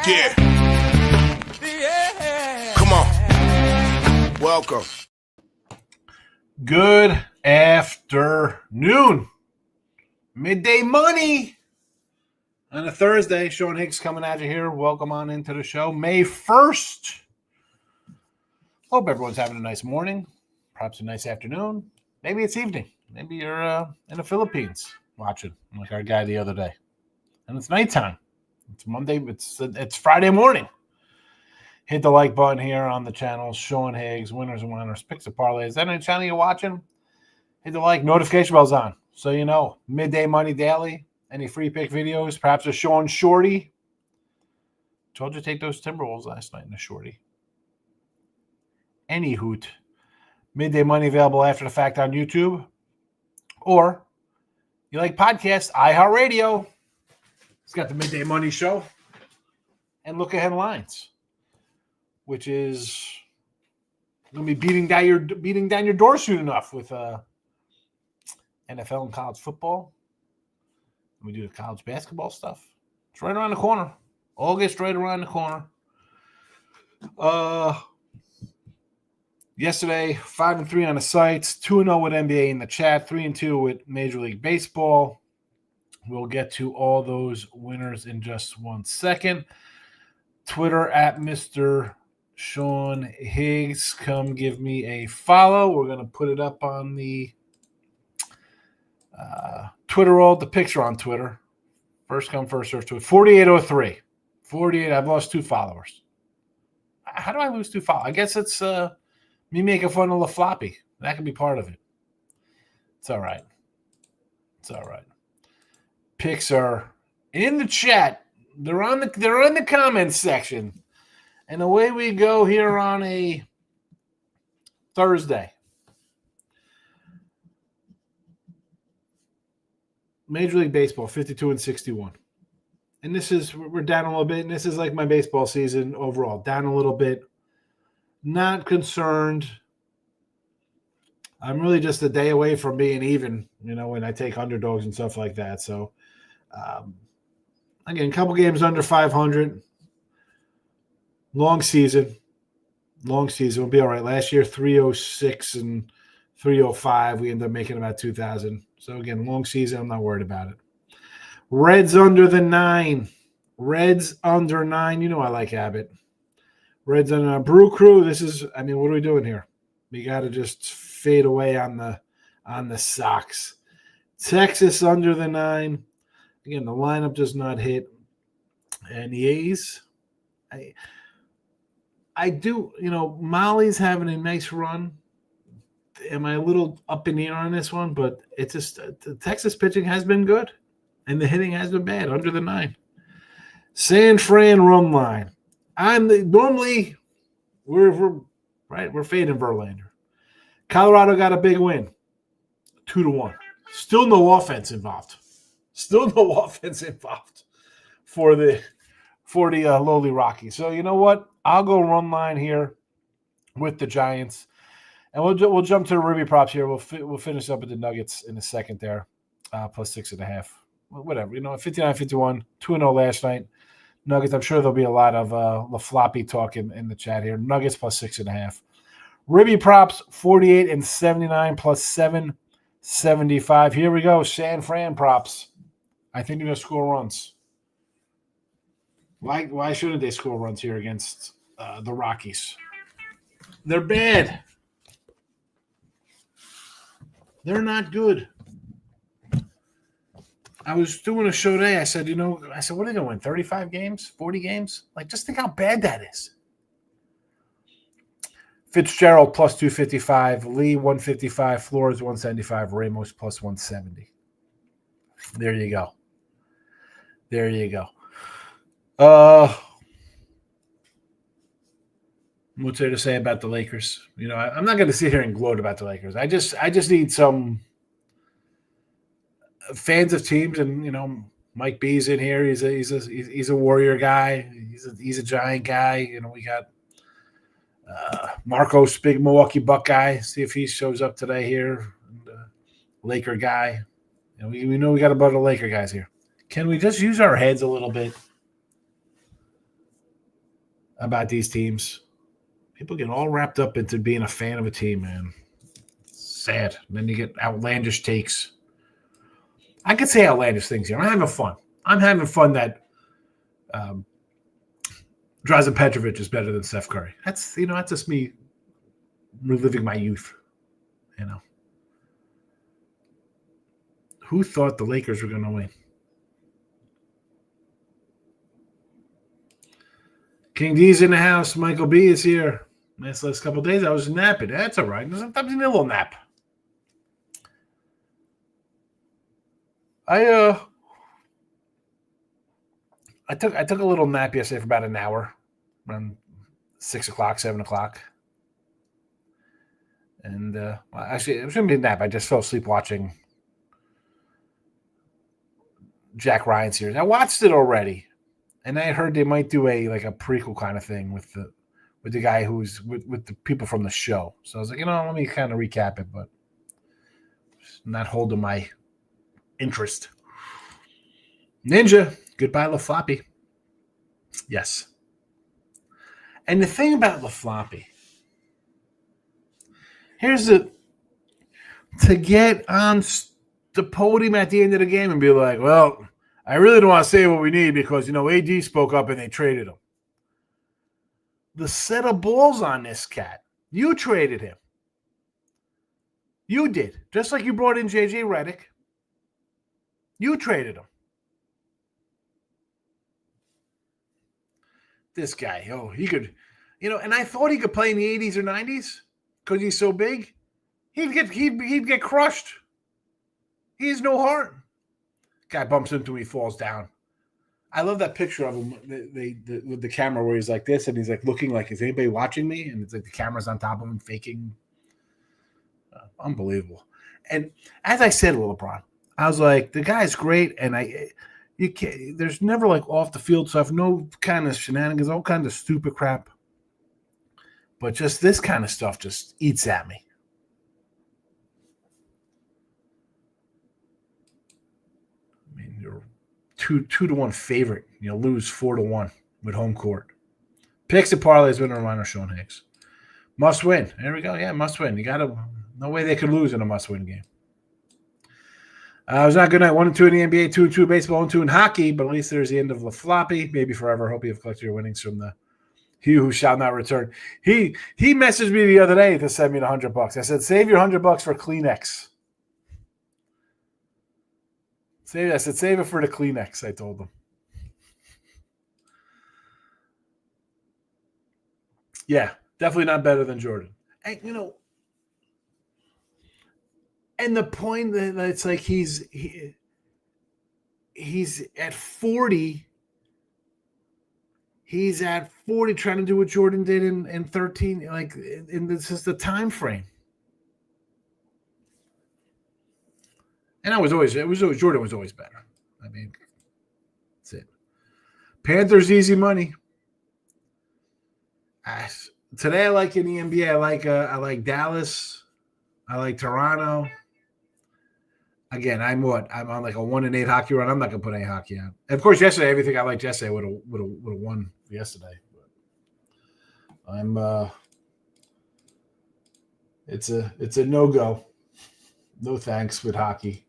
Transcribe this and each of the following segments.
Yeah. Come on. Welcome. Good afternoon. Midday money on a Thursday. Sean Higgs coming at you here. Welcome on into the show. May 1st. Hope everyone's having a nice morning. Perhaps a nice afternoon. Maybe it's evening. Maybe you're in the Philippines watching, like our guy the other day. And it's nighttime. It's Monday. It's Friday morning. Hit the like button here on the channel. Sean Higgs, Winners and Whiners, Picks and Parlays. Is that any channel you're watching? Hit the like. Notification bell's on. So you know, Midday Money Daily. Any free pick videos? Perhaps a Sean Shorty. Told you to take those Timberwolves last night in the Shorty. Any hoot. Midday Money available after the fact on YouTube. Or you like podcasts, iHeartRadio. It's got the Midday Money Show. And Look Ahead Lines, which is going to be beating down your door soon enough with NFL and college football. We do the college basketball stuff. It's right around the corner. August, right around the corner. Yesterday, 5-3 on the sites, 2-0 with NBA in the chat, 3-2 with Major League Baseball. We'll get to all those winners in just 1 second. Twitter at Mr. Sean Higgs. Come give me a follow. We're going to put it up on the Twitter roll. The picture on Twitter. First come, first serve to it. 4803. 48. I've lost 2 followers. How do I lose 2 followers? I guess it's me making fun of LaFloppy. That could be part of it. It's all right. It's all right. Picks are in the chat. They're in the comments section. And away we go here on a Thursday. Major League Baseball, 52-61. And we're down a little bit, and this is like my baseball season overall. Down a little bit. Not concerned. I'm really just a day away from being even, when I take underdogs and stuff like that. So, again, a couple games under 500. Long season. We'll be all right. Last year, 306 and 305. We ended up making about 2,000. So, again, long season. I'm not worried about it. Reds under the 9. Reds under 9. You know I like Abbott. Reds under 9. Brew Crew, what are we doing here? We got to just fade away on the Sox. Texas under the 9. Again, the lineup does not hit. And the A's, I do, Molly's having a nice run. Am I a little up in the air on this one? But it's just the Texas pitching has been good, and the hitting has been bad under the 9. San Fran run line. Normally we're fading Verlander. Colorado got a big win, 2-1. Still no offense involved. For the lowly Rockies. So you know what? I'll go run line here with the Giants. And we'll jump to the Ruby props here. We'll finish up with the Nuggets in a second there, plus 6.5. Whatever, 59-51, 2-0 last night. Nuggets, I'm sure there'll be a lot of LaFloppy talk in the chat here. Nuggets plus 6.5. Ruby props 48-79 plus 7.75. Here we go. San Fran props. I think they're going to score runs. Why shouldn't they score runs here against the Rockies? They're bad. They're not good. I was doing a show today. I said, what are they going to win? 35 games? 40 games? Just think how bad that is. Fitzgerald plus 255. Lee 155. Flores 175. Ramos plus 170. There you go. What's there to say about the Lakers? I'm not going to sit here and gloat about the Lakers. I just need some fans of teams, and Mike B's in here. He's a Warrior guy. He's a Giant guy. We got Marcos, big Milwaukee Buck guy. See if he shows up today here. And, Laker guy. We know we got a bunch of Laker guys here. Can we just use our heads a little bit about these teams? People get all wrapped up into being a fan of a team, man. It's sad. And then you get outlandish takes. I could say outlandish things here. I'm having fun. I'm having fun that Drazen Petrovic is better than Steph Curry. That's just me reliving my youth. Who thought the Lakers were going to win? King D's in the house. Michael B is here. Last couple of days I was napping. That's all right. Sometimes I need a little nap. I took a little nap yesterday for about an hour, around 6 o'clock, 7 o'clock. And actually, it was going to be a nap. I just fell asleep watching Jack Ryan series. I watched it already, and I heard they might do a prequel kind of thing with the guy who's with the people from the show. So I was like, let me kind of recap it, but not holding my interest. Ninja, goodbye LaFloppy. Yes. And the thing about LaFloppy, to get on the podium at the end of the game and be like, well, I really don't want to say what we need because, AD spoke up and they traded him. The set of balls on this cat, you traded him. You did. Just like you brought in J.J. Redick. You traded him. This guy, he could, and I thought he could play in the 80s or 90s because he's so big. He'd get crushed. He has no heart. Guy bumps into him, he falls down. I love that picture of him with the camera where he's like this and he's like looking like, is anybody watching me? And it's like the camera's on top of him faking. Unbelievable. And as I said, LeBron, I was like, the guy's great, and there's never off the field stuff, no kind of shenanigans, all kinds of stupid crap. But just this kind of stuff just eats at me. I mean, you're 2-1 favorite. Lose 4-1 with home court. Picks and parlays winner reminder Sean Higgs. Must win. There we go. Yeah, must win. No way they could lose in a must win game. It was not a good night. 1-2 in the NBA, 2-2 baseball, 1-2 in hockey, but at least there's the end of LaFloppy. Maybe forever. Hope you have collected your winnings from the He Who Shall Not Return. He messaged me the other day to send me the $100. I said, save your $100 for Kleenex. I said, save it for the Kleenex, I told him. Yeah, definitely not better than Jordan. And, and the point that it's like he's at 40. He's at 40 trying to do what Jordan did in 13. And this is the time frame. And Jordan was always better. I mean, that's it. Panthers easy money. Today I like in the NBA. I like Dallas. I like Toronto. Again, I'm on like a 1-8 hockey run. I'm not gonna put any hockey on. And of course, yesterday everything I liked yesterday would have won yesterday. But I'm it's a no-go. No thanks with hockey.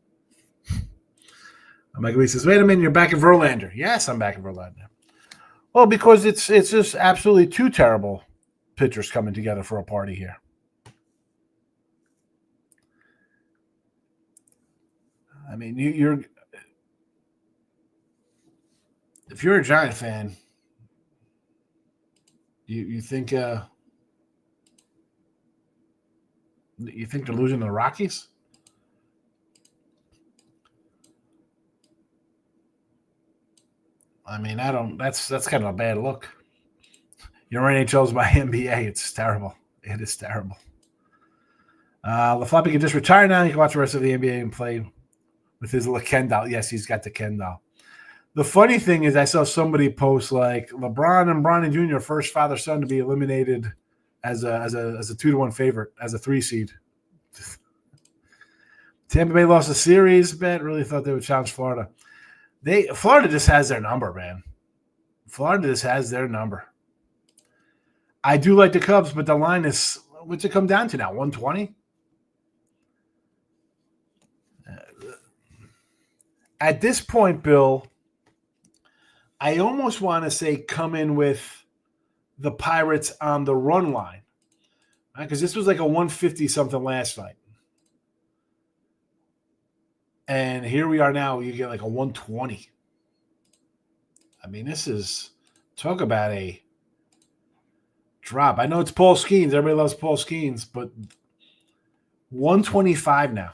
Michael Lee says, wait a minute, you're back in Verlander. Yes, I'm back in Verlander. Well, because it's just absolutely two terrible pitchers coming together for a party here. I mean, if you're a Giant fan, you think they're losing to the Rockies? I mean, that's kind of a bad look. Your NHL's my NBA. It's terrible. It is terrible. LaFloppy can just retire now. He can watch the rest of the NBA and play with his little Ken doll. Yes, he's got the Ken doll. The funny thing is I saw somebody post like LeBron and Bronny Jr., first father-son to be eliminated as a 2-1 favorite, as a 3 seed. Tampa Bay lost a series bet. Really thought they would challenge Florida. Florida just has their number, man. Florida just has their number. I do like the Cubs, but the line is, what's it come down to now? 120? At this point, Bill, I almost want to say come in with the Pirates on the run line, right? Because this was like a 150 something last night. And here we are now. You get like a 120. I mean, this is, talk about a drop. I know it's Paul Skeens. Everybody loves Paul Skeens, but 125 now.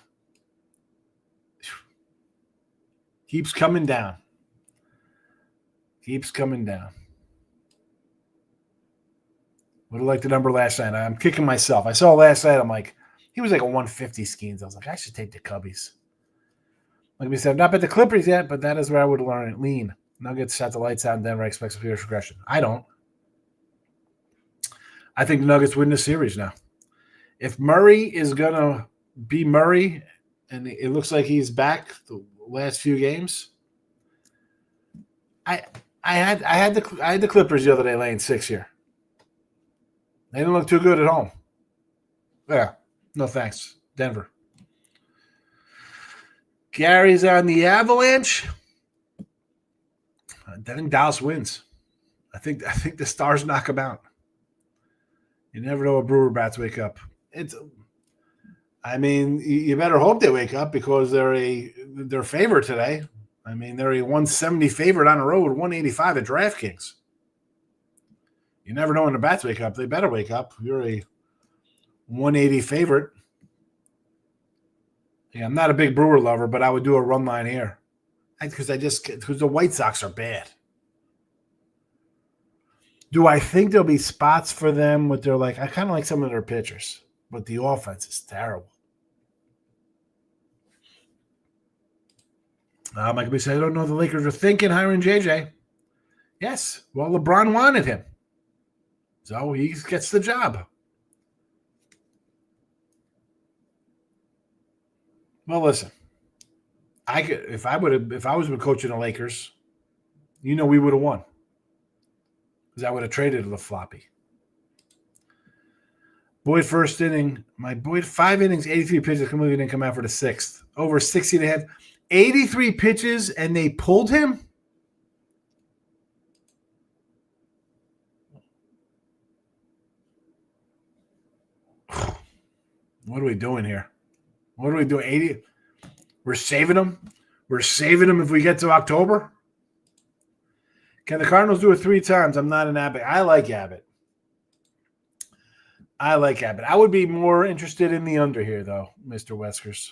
Keeps coming down. Keeps coming down. Would have liked the number last night. I'm kicking myself. I saw last night. I'm like, he was like a 150 Skeens. I was like, I should take the Cubbies. Like we said, I've not bet the Clippers yet, but that is where I would learn it. Lean. Nuggets shot the lights out, and Denver expects a fierce regression. I don't. I think the Nuggets win the series now. If Murray is going to be Murray, and it looks like he's back the last few games, I had the Clippers the other day laying 6 here. They didn't look too good at home. Yeah, no thanks, Denver. Gary's on the Avalanche. I think Dallas wins. I think the Stars knock them out. You never know what Brewer bats wake up. You better hope they wake up because they're favored today. I mean, they're a 170 favorite on the road, 185 at DraftKings. You never know when the bats wake up. They better wake up. You're a 180 favorite. Yeah, I'm not a big Brewer lover, but I would do a run line here because the White Sox are bad. Do I think there'll be spots for them with I kind of like some of their pitchers, but the offense is terrible. Mike could be saying, I don't know what the Lakers are thinking hiring JJ. Yes, well, LeBron wanted him. So he gets the job. Well, listen, if I was coaching the Lakers, we would have won. Because I would have traded the floppy. Boyd first inning. My Boyd 5 innings, 83 pitches. Completely didn't come out for the 6th. Over 60 and a half. 83 pitches and they pulled him? What are we doing here? What are we doing? 80? We're saving them? We're saving them if we get to October? Can the Cardinals do it 3 times? I'm not an Abbott. I like Abbott. I would be more interested in the under here, though, Mr. Weskers.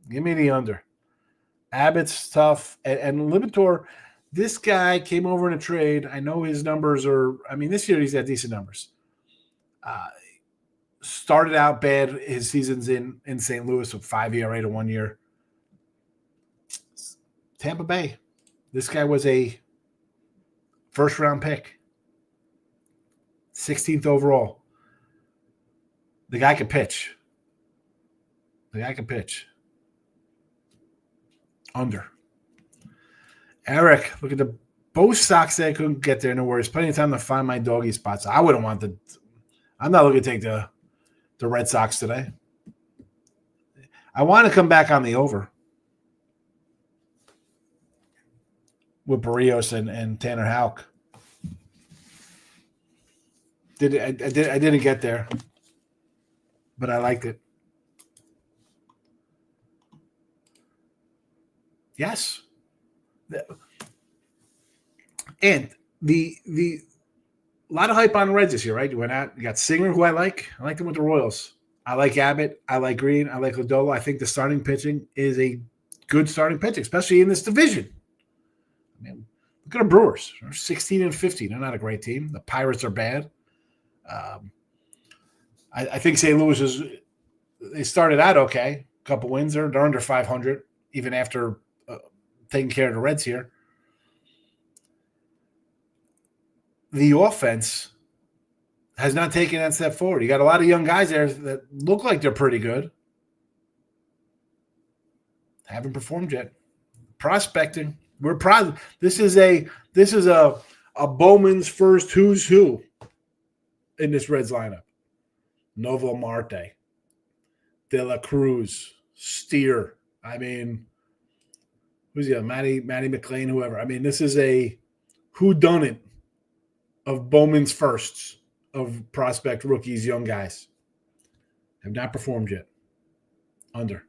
Give me the under. Abbott's tough. And Liberatore, this guy came over in a trade. I know his numbers this year he's got decent numbers. Started out bad his seasons in St. Louis with 5 ERA to 1 year. Tampa Bay. This guy was a first-round pick. 16th overall. The guy can pitch. Under. Eric, look at both Sox that couldn't get there. No worries. Plenty of time to find my doggy spots. I wouldn't want I'm not looking to take the Red Sox today. I want to come back on the over with Barrios and Tanner Houck. I didn't get there, but I liked it. Yes. And the a lot of hype on the Reds this year, right? You went out, you got Singer, who I like. I like them with the Royals. I like Abbott. I like Green. I like Lodolo. I think the starting pitching is a good starting pitching, especially in this division. I mean, look at the Brewers. They're 16 and 15. They're not a great team. The Pirates are bad. I think St. Louis they started out okay. A couple wins. They're under 500, even after taking care of the Reds here. The offense has not taken that step forward. You got a lot of young guys there that look like they're pretty good. Haven't performed yet. Prospecting. We're proud. This is a Bowman's first who's who in this Reds lineup. Novo Marte, De La Cruz, Steer. I mean, who's the other? Matty McLean, whoever. I mean, this is a whodunit of Bowman's firsts of prospect rookies, young guys. Have not performed yet. Under.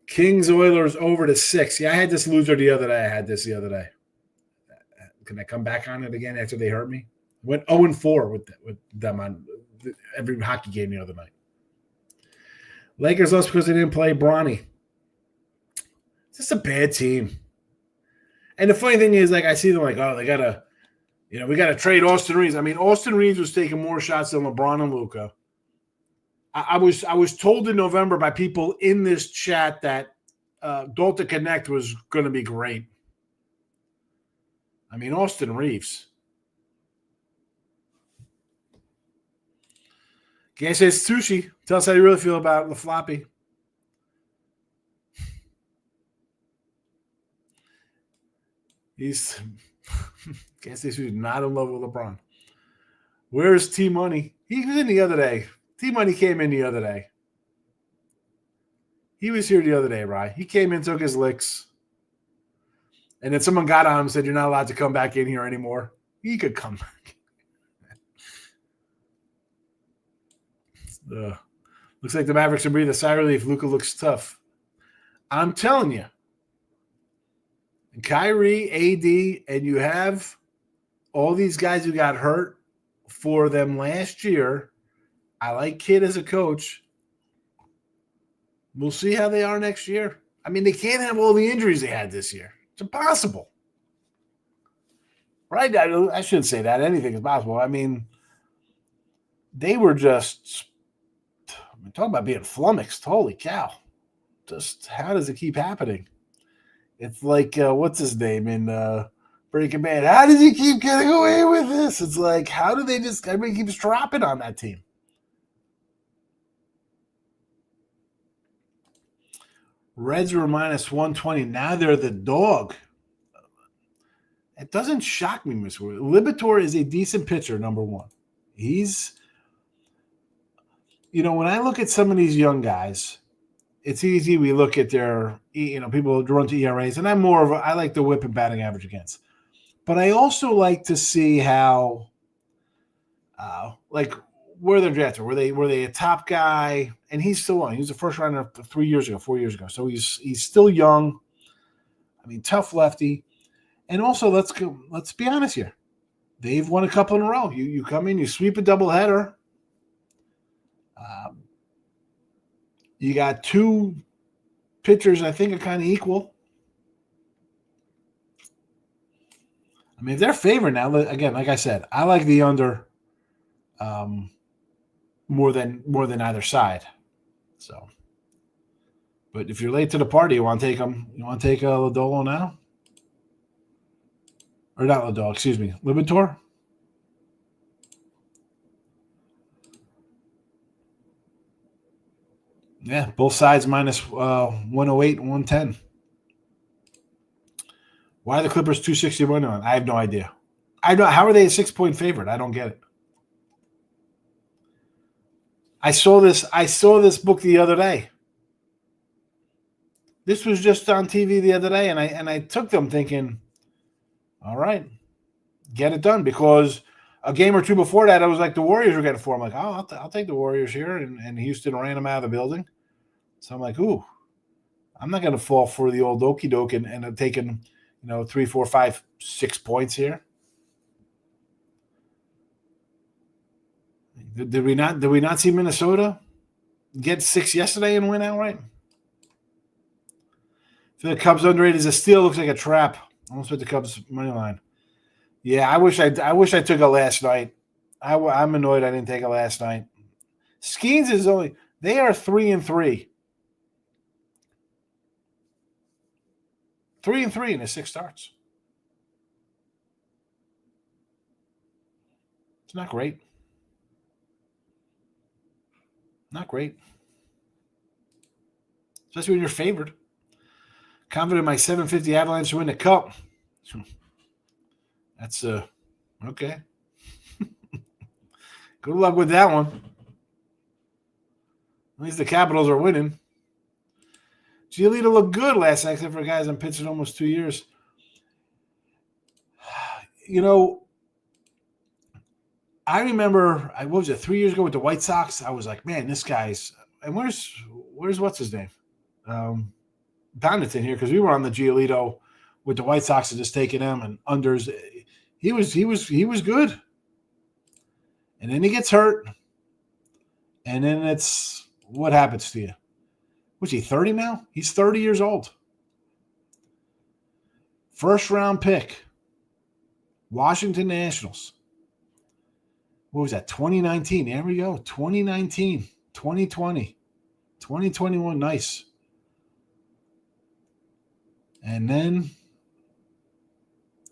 Kings Oilers over to 6. Yeah, I had this loser the other day. I had this the other day. Can I come back on it again after they hurt me? Went 0-4 with them on every hockey game the other night. Lakers lost because they didn't play Bronny. It's just a bad team. And the funny thing is, like, I see them like, oh, they gotta, we gotta trade Austin Reeves. I mean, Austin Reeves was taking more shots than LeBron and Luka. I was told in November by people in this chat that Dalton Connect was going to be great. I mean, Austin Reeves. Can't say it's sushi. Tell us how you really feel about the floppy. He's can't say he's not in love with LeBron. Where's T Money? He was in the other day. T Money came in the other day. He was here the other day, Rye. He came in, took his licks. And then someone got on him and said, you're not allowed to come back in here anymore. He could come back. Looks like the Mavericks can breathe a sigh of relief. Luka looks tough. I'm telling you. Kyrie, AD, and you have all these guys who got hurt for them last year. I like Kidd as a coach. We'll see how they are next year. I mean, they can't have all the injuries they had this year. It's impossible. Right? I shouldn't say that. Anything is possible. I mean, they were just talking about being flummoxed. Holy cow. Just how does it keep happening? It's like, what's his name in Breaking Bad? How does he keep getting away with this? It's like, how do they just, everybody keeps dropping on that team? Reds were minus 120. Now they're the dog. It doesn't shock me, Miss Wood. Libator is a decent pitcher, number one. He's, when I look at some of these young guys, it's easy. We look at their, people run to ERAs, and I like the whip and batting average against. But I also like to see how, where they're drafted. Were they a top guy? And he's still on. He was a first rounder 4 years ago. So he's still young. I mean, tough lefty. And also, let's be honest here. They've won a couple in a row. You come in, you sweep a doubleheader. You got two pitchers I think are kind of equal. I mean, if they're favored now, again, like I said, I like the under more than either side. So, but if you're late to the party, you want to take them. You want to take Lodolo now, or not Lodolo? Excuse me, Libator. Yeah, both sides minus 108 and 110. Why are the Clippers 261 on? I have no idea. How are they a 6-point favorite? I don't get it. I saw this book the other day. This was just on TV the other day, and I took them thinking, all right, get it done, because a game or two before that, I was like, the Warriors were getting 4. I'm like, oh, I'll take the Warriors here, and Houston ran them out of the building. So I'm like, ooh, I'm not going to fall for the old okey doke and have taken, 3, 4, 5, 6 points here. Did we not see Minnesota get 6 yesterday and win outright? So the Cubs underrated as a steal. Looks like a trap. Almost with the Cubs money line. Yeah, I wish I took it last night. I'm annoyed I didn't take it last night. Skeens is they are 3-3. 3-3 in the 6 starts. It's not great. Not great. Especially when you're favored. Confident my 750 Avalanche to win the cup. That's okay. Good luck with that one. At least the Capitals are winning. Giolito looked good last night, except for guys I'm pitching almost 2 years. I remember, what was it, 3 years ago with the White Sox? I was like, man, this guy's – and where's what's his name? Donaton here, because we were on the Giolito with the White Sox and just taking them and unders. He was good. And then he gets hurt. And then it's – what happens to you? Was he 30 now? He's 30 years old. First round pick. Washington Nationals. What was that? 2019. There we go. 2019, 2020, 2021. Nice. And then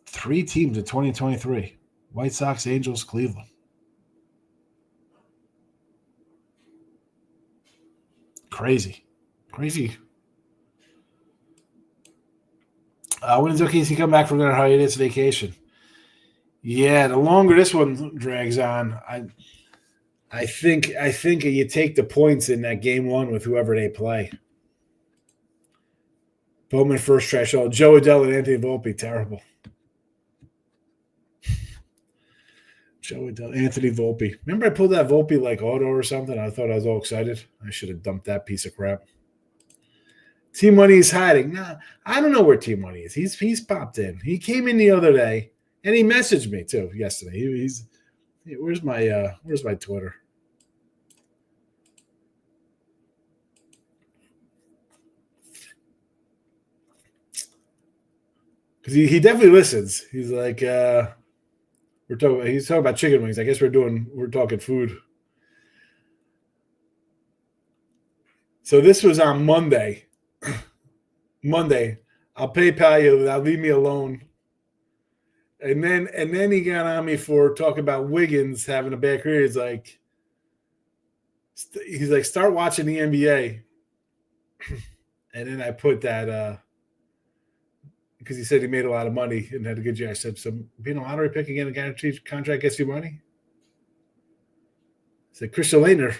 3 teams in 2023. White Sox, Angels, Cleveland. Crazy. When does OKC come back from their hiatus vacation? Yeah, the longer this one drags on, I think you take the points in that game 1 with whoever they play. Bowman first trash. Oh, Joe Adell and Anthony Volpe, terrible. Joe Adell, Anthony Volpe. Remember I pulled that Volpe like auto or something? I thought I was all excited. I should have dumped that piece of crap. Team Money is hiding. Nah, I don't know where Team Money is. He's popped in. He came in the other day, and he messaged me too yesterday. Where's my Twitter? Because he definitely listens. He's like, he's talking about chicken wings. I guess we're talking food. So this was on Monday. I'll PayPal you. Now leave me alone. And then he got on me for talking about Wiggins having a bad career. He's like, start watching the NBA. And then I put that because he said he made a lot of money and had a good year. I said, so being a lottery pick and getting a guaranteed contract gets you money? I said, Christian Laettner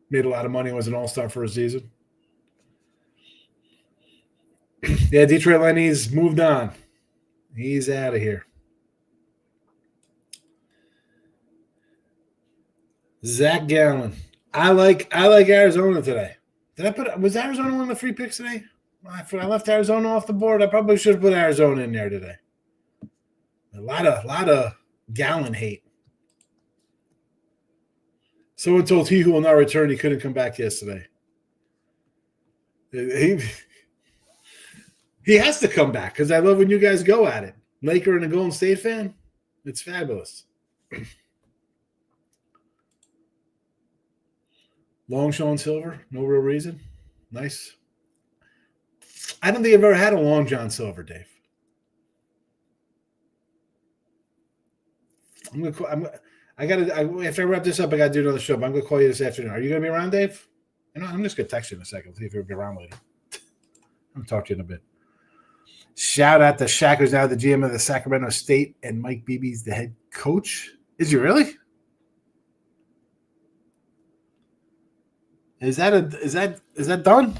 made a lot of money and was an all-star for a season. Yeah, Detroit Lenny's moved on. He's out of here. Zach Gallen. I like Arizona today. Was Arizona one of the free picks today? I left Arizona off the board. I probably should have put Arizona in there today. A lot of Gallen hate. Someone told he who will not return he couldn't come back yesterday. He has to come back because I love when you guys go at it. Laker and a Golden State fan, it's fabulous. Long Sean Silver, no real reason. Nice. I don't think I've ever had a Long John Silver, Dave. After I wrap this up, I got to do another show. But I'm going to call you this afternoon. Are you going to be around, Dave? I'm just going to text you in a second. See if you'll be around later. I'm going to talk to you in a bit. Shout out to Shaq, who's now the GM of the Sacramento State, and Mike Beebe's the head coach. Is he really? Is that done?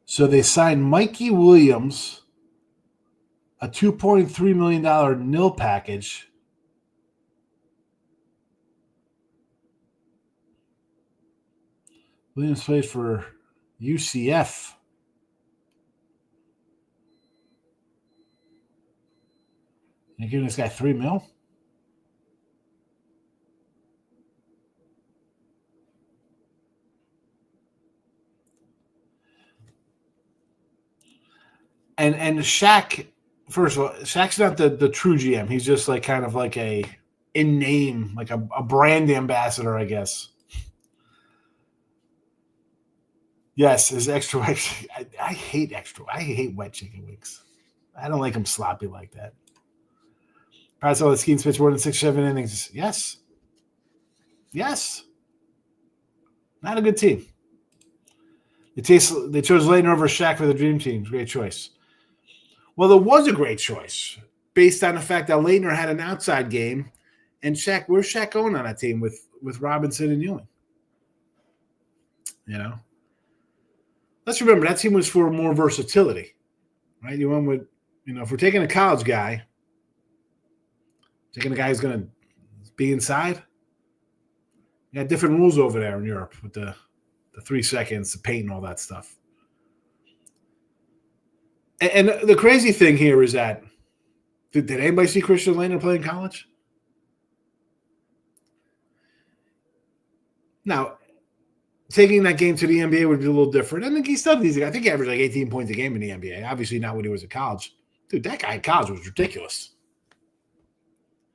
So they signed Mikey Williams, a $2.3 million nil package. Williams played for UCF. You're giving this guy $3 million? And Shaq, first of all, Shaq's not the true GM. He's just like kind of like a in name, like a brand ambassador, I guess. Yes, is extra wet. I hate extra. I hate wet chicken wings. I don't like them sloppy like that. Pirates all the Skeens pitch more than 6 or 7 innings. Yes. Yes. Not a good team. They chose Leitner over Shaq for the dream team. Great choice. Well, it was a great choice based on the fact that Leitner had an outside game, and Shaq. Where's Shaq going on that team with Robinson and Ewing? You know, let's remember that team was for more versatility, right? You went with, if we're taking a college guy, taking a guy who's going to be inside. You got different rules over there in Europe with the 3 seconds, the paint, and all that stuff. And the crazy thing here is that, did anybody see Christian Leitner play in college? Now, taking that game to the NBA would be a little different. I think he still I think he averaged like 18 points a game in the NBA. Obviously not when he was at college. Dude, that guy in college was ridiculous.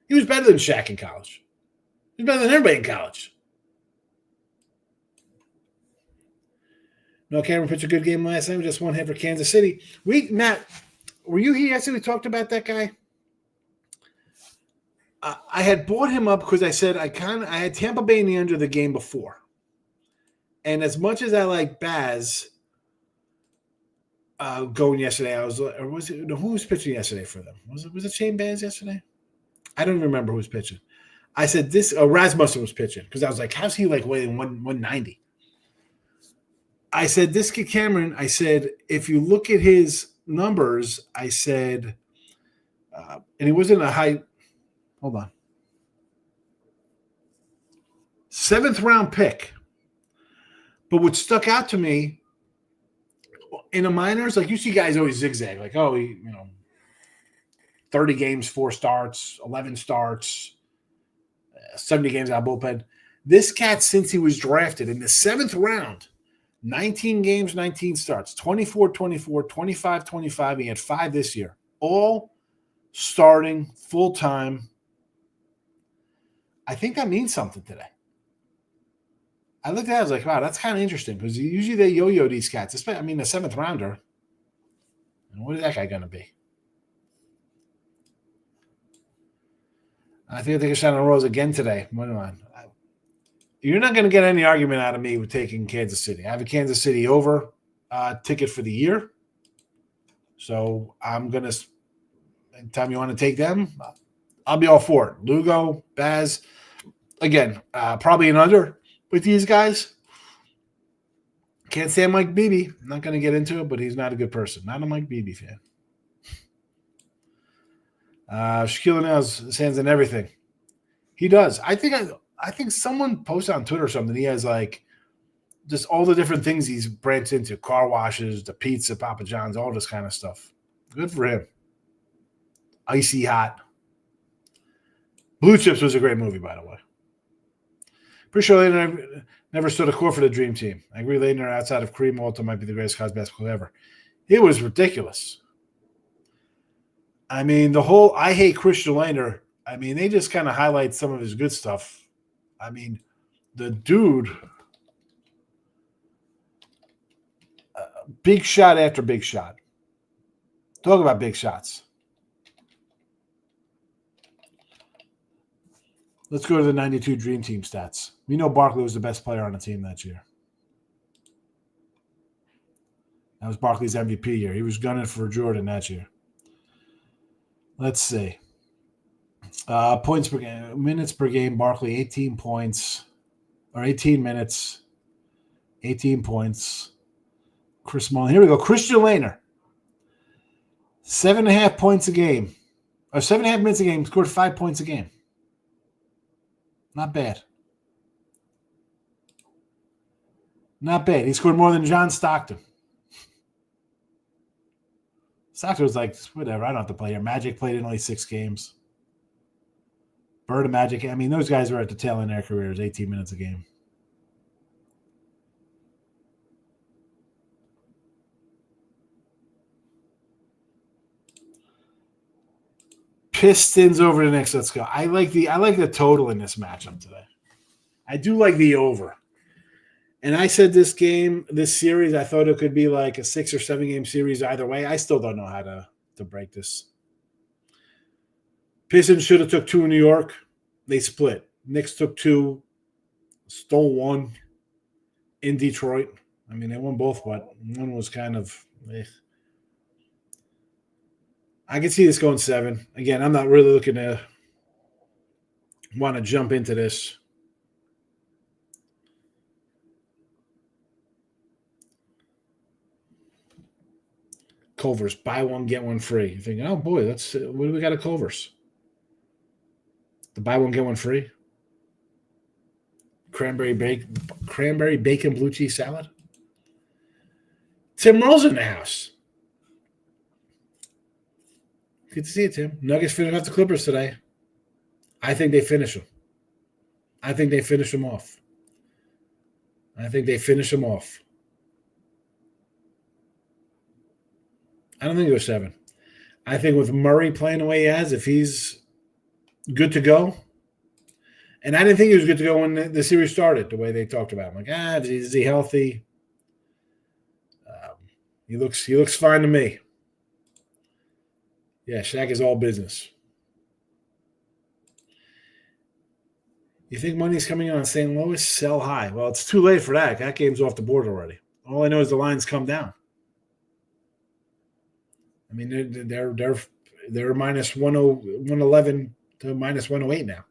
He was better than Shaq in college. He was better than everybody in college. No, Cameron pitched a good game last night. Just one hit for Kansas City. Matt, were you here yesterday? We talked about that guy. I had bought him up because I said I had Tampa Bay in the under the game before, and as much as I like Baz going yesterday, who was pitching yesterday for them? Was it Shane Baz yesterday? I don't remember who was pitching. I said Rasmussen was pitching because I was like, how's he like weighing 190? I said, this kid Cameron, I said, if you look at his numbers, I said, and he wasn't a high, hold on, 7th round pick. But what stuck out to me in the minors, like you see guys always zigzag, like, 30 games, 4 starts, 11 starts, 70 games out of bullpen. This cat, since he was drafted in the 7th round, 19 games, 19 starts, 24-24, 25-25. He had 5 this year, all starting full-time. I think that means something today. I looked at it, I was like, wow, that's kind of interesting because usually they yo-yo these cats. Especially, the 7th rounder. And what is that guy going to be? I think I take a shot on Rose again today. You're not going to get any argument out of me with taking Kansas City. I have a Kansas City over ticket for the year. So I'm going to, anytime you want to take them, I'll be all for it. Lugo, Baz, again, probably an under with these guys. Can't stand Mike Beebe. I'm not going to get into it, but he's not a good person. Not a Mike Beebe fan. Shaquille O'Neal's his hands in everything. He does. I think someone posted on Twitter or something. He has like just all the different things he's branched into: car washes, the pizza, Papa John's, all this kind of stuff. Good for him. Icy hot. Blue Chips was a great movie, by the way. Pretty sure Leitner never stood a core for the dream team. I agree Leitner outside of Kareem Walton might be the greatest college basketball ever. It was ridiculous. The whole I hate Christian Leitner, they just kind of highlight some of his good stuff. The dude, big shot after big shot. Talk about big shots. Let's go to the 92 Dream Team stats. We know Barkley was the best player on the team that year. That was Barkley's MVP year. He was gunning for Jordan that year. Let's see. Points per game, minutes per game, Barkley, 18 points, or 18 minutes, 18 points. Chris Mullin. Here we go. Christian Leitner, 7.5 points a game, or 7.5 minutes a game, scored 5 points a game. Not bad. Not bad. He scored more than John Stockton. Stockton was like, whatever, I don't have to play here. Magic played in only 6 games. Bird and Magic, those guys were at the tail end of their careers, 18 minutes a game. Pistons over the Knicks. Let's go. I like the total in this matchup today. I do like the over. And I said this series, I thought it could be like a 6 or 7 game series either way. I still don't know how to break this. Pistons should have took 2 in New York. They split. Knicks took 2, stole 1 in Detroit. I mean, they won both, but one was kind of I can see this going 7. Again, I'm not really looking to want to jump into this. Culver's, buy one, get one free. You're thinking, oh boy, what do we got at Culver's? The buy one, get one free? Cranberry bacon blue cheese salad? Tim Roll's in the house. Good to see you, Tim. Nuggets finish off the Clippers today. I think they finish them. I think they finish them off. I don't think it was 7. I think with Murray playing the way he has, if he's good to go, and I didn't think he was good to go when the series started, the way they talked about him. Like, is he healthy? He looks fine to me. Yeah, Shaq is all business. You think money's coming on St. Louis? Sell high. Well, it's too late for that. That game's off the board already. All I know is the line's come down. I mean, they're minus 111 to minus 108 now.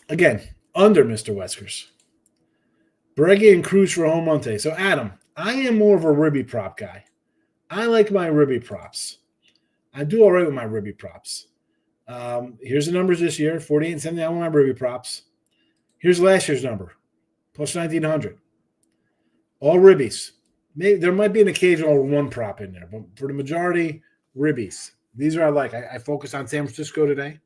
Again, under Mr. Weskers. Breggy and Cruz for home Monte. So, Adam, I am more of a ribby prop guy. I like my ribby props. I do all right with my ribby props. Here's the numbers this year, 48 and 70 on my ribby props. Here's last year's number, plus 1,900. All ribbies. Maybe there might be an occasional one prop in there, but for the majority, ribbies. These are I like. I focus on San Francisco today.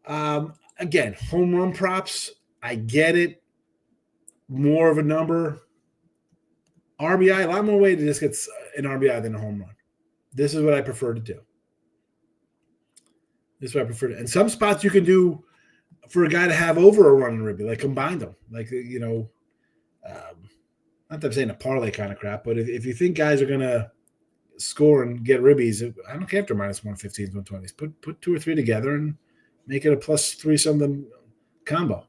Again, home run props. I get it. More of a number. RBI, a lot more way to just get an RBI than a home run. This is what I prefer to do. And some spots you can do for a guy to have over a run and ribby, like combine them. Like, not that I'm saying a parlay kind of crap, but if you think guys are going to score and get ribbies, I don't care if they're minus 115s, 120s. Put 2 or 3 together and make it a plus 3 something combo.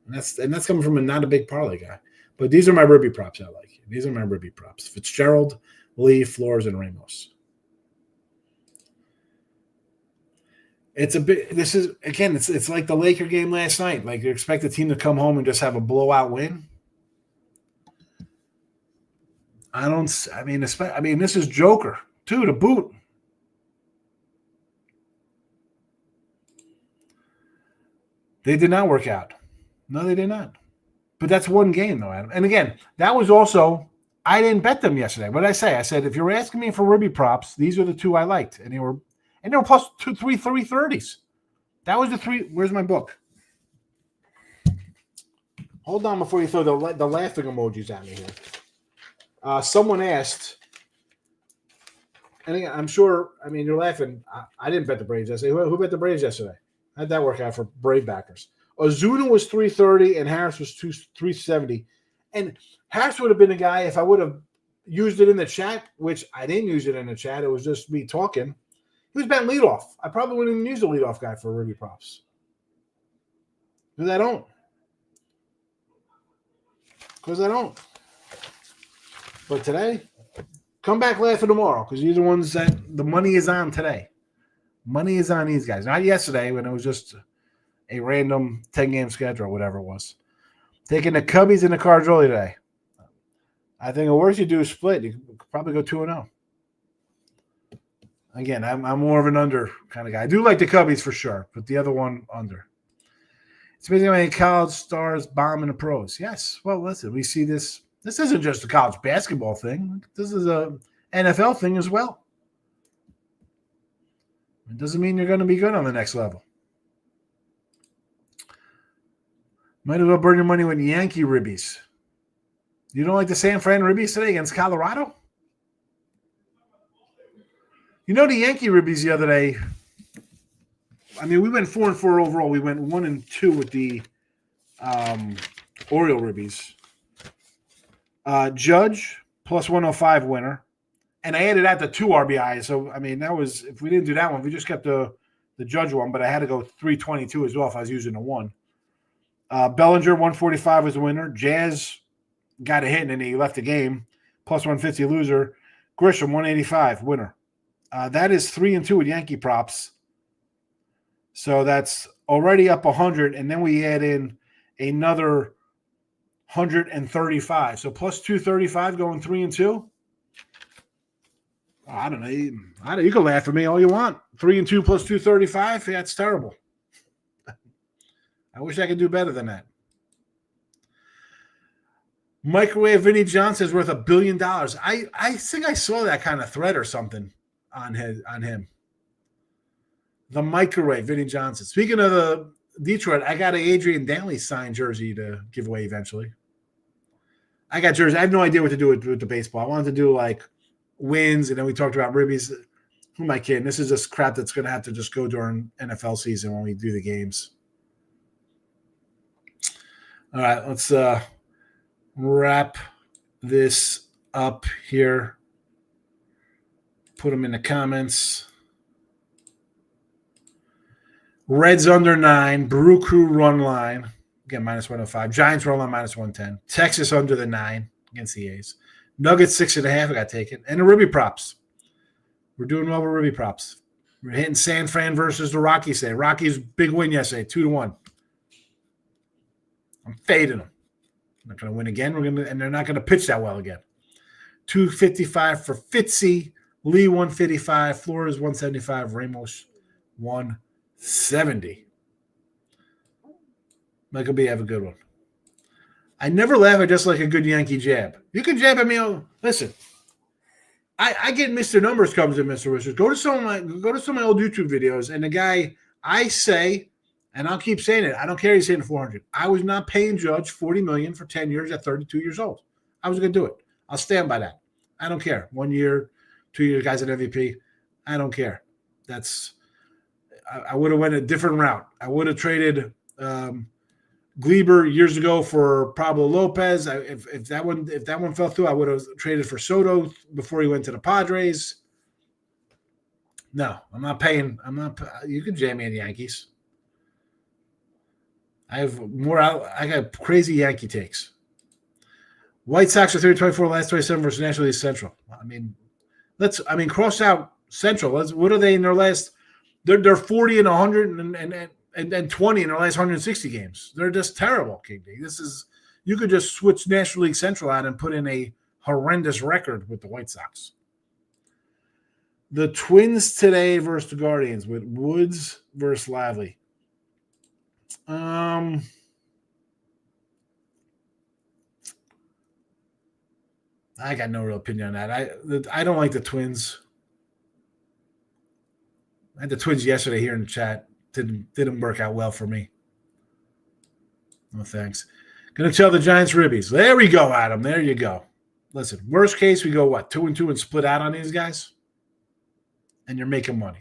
And that's coming from not a big parlay guy. But these are my ribby props I like. These are my ribby props. Fitzgerald, Lee, Flores, and Ramos. It's like the Laker game last night. Like, you expect the team to come home and just have a blowout win. This is Joker, too, to boot. They did not work out. No, they did not. But that's one game, though, Adam. And again, that was also, I didn't bet them yesterday. What did I say? I said, if you're asking me for ribby props, these are the 2 I liked. And they were plus 330s. That was the 3. Where's my book? Hold on before you throw the laughing emojis at me here. Someone asked, and again, I'm sure, you're laughing. I didn't bet the Braves yesterday. Who bet the Braves yesterday? How'd that work out for Brave backers? Ozuna was 330 and Harris was 370. And Harris would have been a guy, if I would have used it in the chat, which I didn't use it in the chat. It was just me talking. He was batting leadoff. I probably wouldn't even use a leadoff guy for ribby props. Because I don't. But today, come back laughing tomorrow because you're the ones that the money is on today. Money is on these guys. Not yesterday when it was just a random 10-game schedule or whatever it was. Taking the Cubbies and the Cards early today. I think the worst you do is split. You could probably go 2-0. Again, I'm more of an under kind of guy. I do like the Cubbies for sure, but the other one under. It's amazing how many college stars bomb in the pros. Yes. Well, listen, we see this. This isn't just a college basketball thing. This is a NFL thing as well. It doesn't mean you're going to be good on the next level. Might as well burn your money with Yankee ribbies. You don't like the San Fran ribbies today against Colorado? The Yankee ribbies the other day, we went 4-4 overall. We went 1-2 with the Oriole ribbies. Judge plus 105 winner. And I added that to 2 RBI. So, I mean, that was, if we didn't do that one, we just kept the Judge one, but I had to go 322 as well if I was using a 1. Bellinger, 145 was the winner. Jazz got a hit and then he left the game. Plus 150 loser. Grisham, 185 winner. That is 3-2 with Yankee props. So that's already up 100. And then we add in another 135. So plus 235 going 3-2. I don't know. You can laugh at me all you want. 3-2 plus 235. Yeah, that's terrible. I wish I could do better than that. Microwave Vinny Johnson is worth $1 billion. I think I saw that kind of thread or something on him. The microwave Vinny Johnson. Speaking of the Detroit, I got an Adrian Dantley signed jersey to give away eventually. I got jersey. I have no idea what to do with the baseball. I wanted to do like wins, and then we talked about ribbies. Who am I kidding? This is just crap that's going to have to just go during NFL season when we do the games. All right, let's wrap this up here. Put them in the comments. Reds under 9. Brew Crew run line. Again, minus 105. Giants run line minus 110. Texas under the 9 against the A's. Nuggets 6.5. I got taken. And the Ribby props. We're doing well with Ribby props. We're hitting San Fran versus the Rockies today. Rockies big win yesterday, 2-1. I'm fading them. Not going to win again. And they're not going to pitch that well again. 255 for Fitzy. Lee 155. Flores 175. Ramos 170. Michael B, have a good one. I never laugh at just like a good Yankee jab. You can jab at me. Listen, I get Mr. Numbers comes in, Mr. Wishers. Go to some of my old YouTube videos, and the guy I say, and I'll keep saying it. I don't care. He's saying 400. I was not paying Judge $40 million for 10 years at 32 years old. I was going to do it. I'll stand by that. I don't care. 1 year, 2 years, guys at MVP. I don't care. I would have went a different route. I would have traded Gleber years ago for Pablo Lopez. If that one fell through, I would have traded for Soto before he went to the Padres. No, I'm not paying. You can jam me in the Yankees. I got crazy Yankee takes. White Sox are 30-24, last 27 versus National League Central. Cross out Central. What are they in their last? They're 40 and 100 and 20 in their last 160 games. They're just terrible, King D. You could just switch National League Central out and put in a horrendous record with the White Sox. The Twins today versus the Guardians with Woods versus Lively. I got no real opinion on that. I don't like the Twins. I had the Twins yesterday here in the chat. Didn't work out well for me. No thanks. Gonna tell the Giants ribbies. There we go, Adam. There you go. Listen, worst case, we go what? 2-2 and split out on these guys? And you're making money.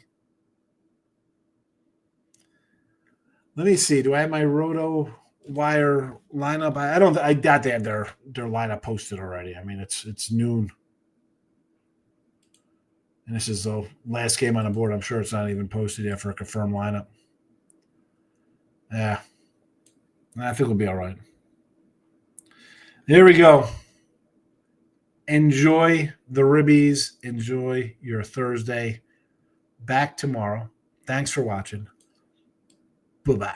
Let me see. Do I have my Roto Wire lineup? I doubt they have their lineup posted already. I mean, it's noon. And this is the last game on the board. I'm sure it's not even posted yet for a confirmed lineup. Yeah. I think we'll be all right. There we go. Enjoy the ribbies. Enjoy your Thursday. Back tomorrow. Thanks for watching. Bye-bye.